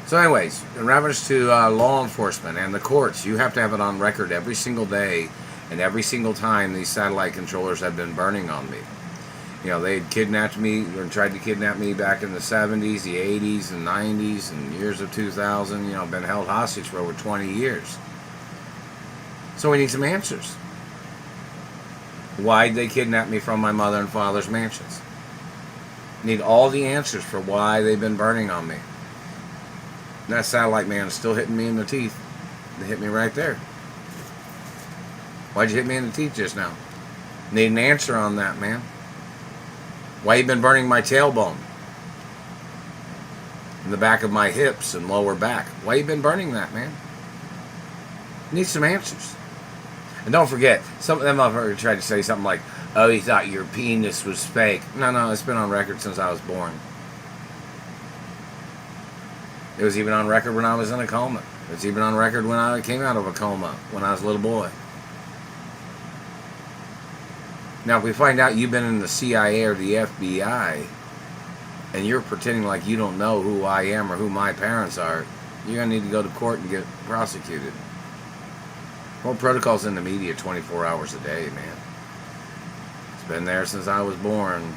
So anyways, in reference to law enforcement and the courts, you have to have it on record every single day and every single time these satellite controllers have been burning on me. You know, they had kidnapped me or tried to kidnap me back in the 70s, the 80s, and 90s, and years of 2000. You know, been held hostage for over 20 years. So we need some answers. Why'd they kidnap me from my mother and father's mansions? Need all the answers for why they've been burning on me. That satellite man is still hitting me in the teeth. They hit me right there. Why'd you hit me in the teeth just now? Need an answer on that, man. Why you been burning my tailbone? In the back of my hips and lower back. Why you been burning that, man? Need some answers. And don't forget, some of them have tried to say something like, oh, he thought your penis was fake. No, it's been on record since I was born. It was even on record when I was in a coma. It's even on record when I came out of a coma when I was a little boy. Now, if we find out you've been in the CIA or the FBI, and you're pretending like you don't know who I am or who my parents are, you're going to need to go to court and get prosecuted. Well, protocol's in the media 24 hours a day, man. It's been there since I was born.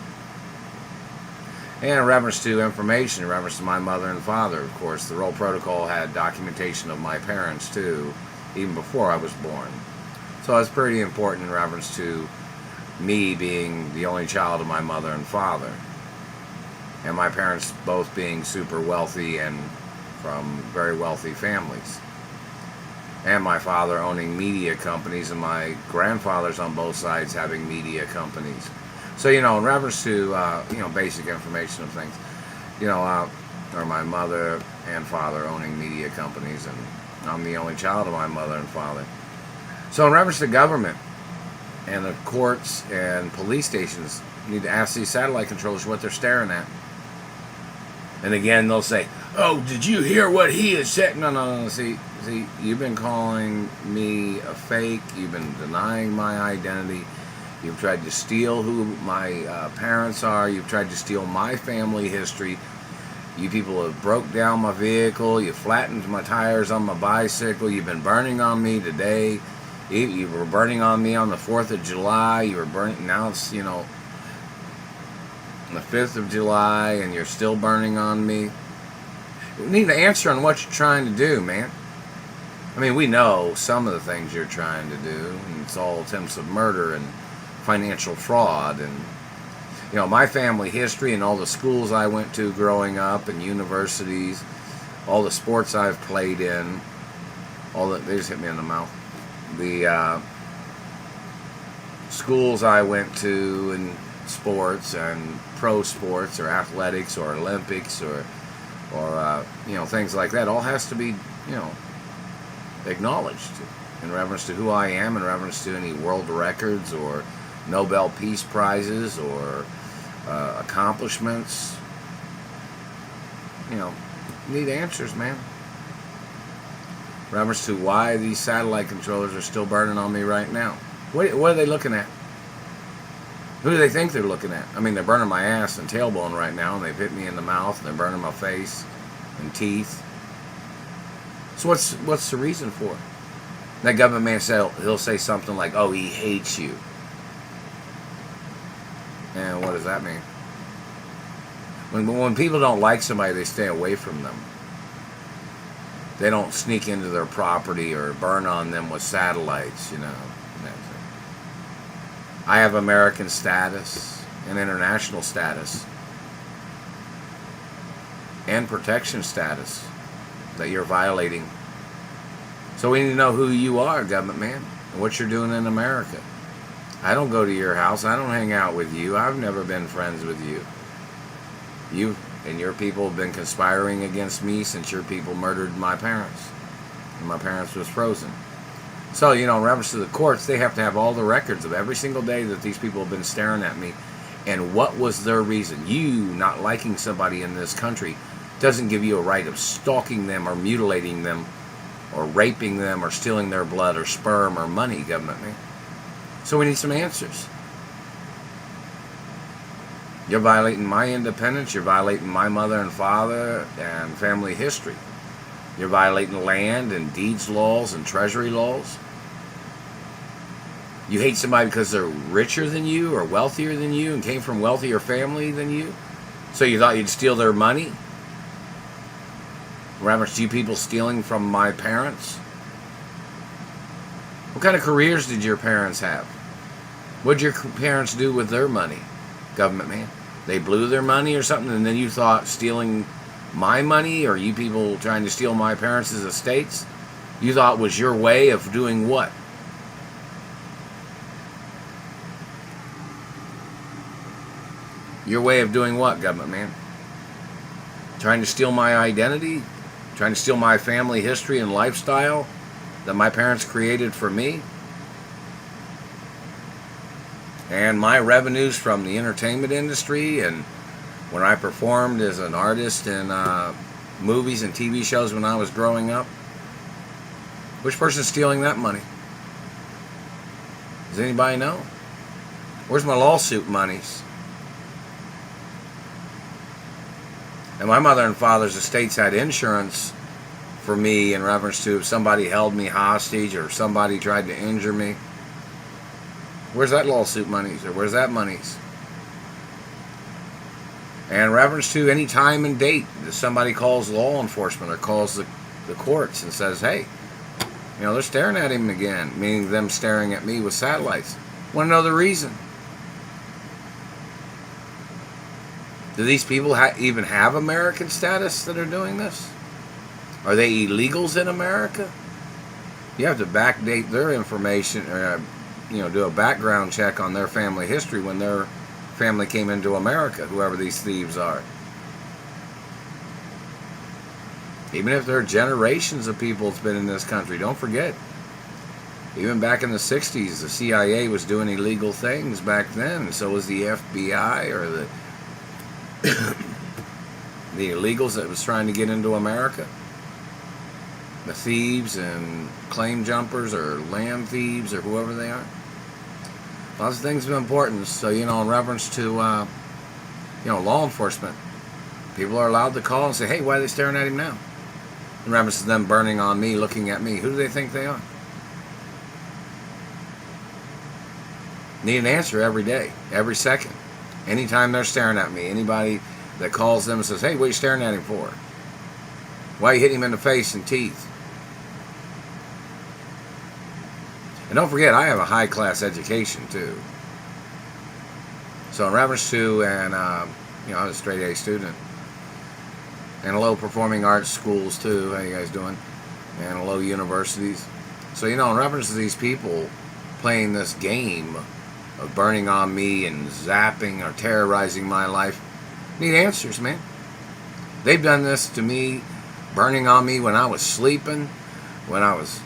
And in reference to information, in reference to my mother and father, of course, the roll protocol had documentation of my parents, too, even before I was born. So it's pretty important in reference to me being the only child of my mother and father. And my parents both being super wealthy and from very wealthy families. And my father owning media companies and my grandfathers on both sides having media companies. So, you know, in reference to, basic information of things, or my mother and father owning media companies, and I'm the only child of my mother and father. So in reference to government and the courts and police stations, you need to ask these satellite controllers what they're staring at. And again, they'll say, oh, did you hear what he has said? No. See, you've been calling me a fake. You've been denying my identity. You've tried to steal who my parents are. You've tried to steal my family history. You people have broke down my vehicle. You flattened my tires on my bicycle. You've been burning on me today. You were burning on me on the 4th of July. You were burning. Now it's, the 5th of July, and you're still burning on me. We need an answer on what you're trying to do, man. I mean, we know some of the things you're trying to do, and it's all attempts of murder and financial fraud, and my family history and all the schools I went to growing up and universities, all the sports I've played in, they just hit me in the mouth. The schools I went to and sports and pro sports or athletics or Olympics or things like that all has to be acknowledged in reference to who I am, in reference to any world records or Nobel Peace Prizes or accomplishments. Need answers, man. In reference to why these satellite controllers are still burning on me right now. What are they looking at? Who do they think they're looking at? I mean, they're burning my ass and tailbone right now, and they've hit me in the mouth, and they're burning my face and teeth. So what's the reason for it? That government man said he'll say something like, "Oh, he hates you." And what does that mean? When people don't like somebody, they stay away from them. They don't sneak into their property or burn on them with satellites, I have American status and international status and protection status that you're violating. So we need to know who you are, government man, and what you're doing in America. I don't go to your house. I don't hang out with you. I've never been friends with you. You and your people have been conspiring against me since your people murdered my parents. And my parents was frozen. So, in reference to the courts, they have to have all the records of every single day that these people have been staring at me. And what was their reason? You not liking somebody in this country doesn't give you a right of stalking them or mutilating them or raping them or stealing their blood or sperm or money, government man. So we need some answers. You're violating my independence. You're violating my mother and father and family history. You're violating land and deeds laws and treasury laws. You hate somebody because they're richer than you or wealthier than you and came from wealthier family than you. So you thought you'd steal their money? In reference to you people stealing from my parents? What kind of careers did your parents have? What did your parents do with their money? Government man. They blew their money or something, and then you thought stealing my money, or you people trying to steal my parents' estates, you thought was your way of doing what? Your way of doing what, government man? Trying to steal my identity? Trying to steal my family history and lifestyle that my parents created for me? And my revenues from the entertainment industry, and when I performed as an artist in movies and TV shows when I was growing up. Which person's stealing that money? Does anybody know? Where's my lawsuit monies? And my mother and father's estates had insurance for me in reference to if somebody held me hostage or somebody tried to injure me. Where's that lawsuit monies, or where's that monies? And in reference to any time and date that somebody calls law enforcement or calls the courts and says, hey, you know, they're staring at him again, meaning them staring at me with satellites. Want to know the reason? Do these people even have American status that are doing this? Are they illegals in America? You have to backdate their information, or do a background check on their family history when their family came into America, whoever these thieves are. Even if there are generations of people that's been in this country, don't forget, even back in the 60s, the CIA was doing illegal things back then, and so was the FBI, or the illegals that was trying to get into America. The thieves and claim jumpers, or land thieves, or whoever they are. Lots of things of importance. So, in reference to, law enforcement, people are allowed to call and say, hey, why are they staring at him now? In reference to them burning on me, looking at me. Who do they think they are? Need an answer every day, every second. Anytime they're staring at me, anybody that calls them and says, hey, what are you staring at him for? Why are you hitting him in the face and teeth? And don't forget, I have a high-class education, too. So in reference to, and, I was a straight A student. And low-performing arts schools, too. How you guys doing? And low universities. So, in reference to these people playing this game of burning on me and zapping or terrorizing my life, need answers, man. They've done this to me, burning on me when I was sleeping, when I was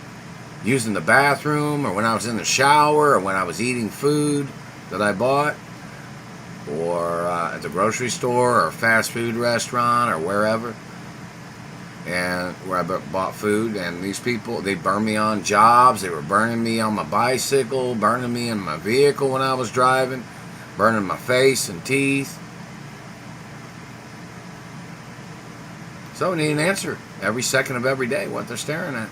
using the bathroom, or when I was in the shower, or when I was eating food that I bought, or at the grocery store, or a fast food restaurant, or wherever, and where I bought food. And these people, they burned me on jobs. They were burning me on my bicycle, burning me in my vehicle when I was driving, burning my face and teeth. So I need an answer every second of every day what they're staring at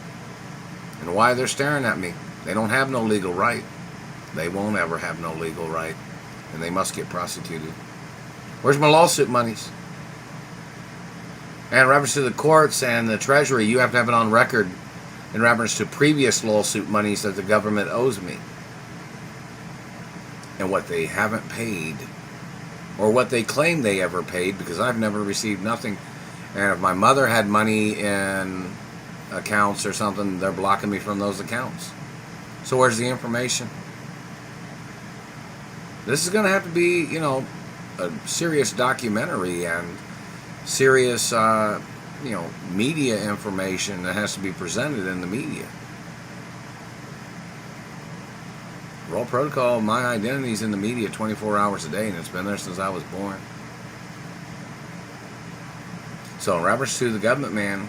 and why they're staring at me. They don't have no legal right. They won't ever have no legal right, and they must get prosecuted. Where's my lawsuit monies? And in reference to the courts and the treasury, you have to have it on record in reference to previous lawsuit monies that the government owes me, and what they haven't paid, or what they claim they ever paid, because I've never received nothing. And if my mother had money in accounts or something, they're blocking me from those accounts. So where's the information? This is going to have to be, a serious documentary and serious, media information that has to be presented in the media. Roll protocol, my identity's in the media 24 hours a day, and it's been there since I was born. So in reference to the government man,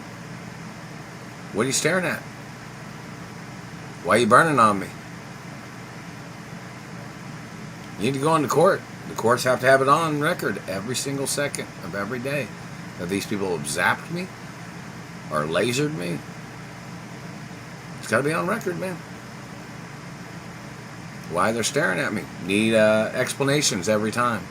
what are you staring at? Why are you burning on me? You need to go into court. The courts have to have it on record every single second of every day that these people have zapped me, or lasered me. It's got to be on record, man. Why they're staring at me. Need explanations every time.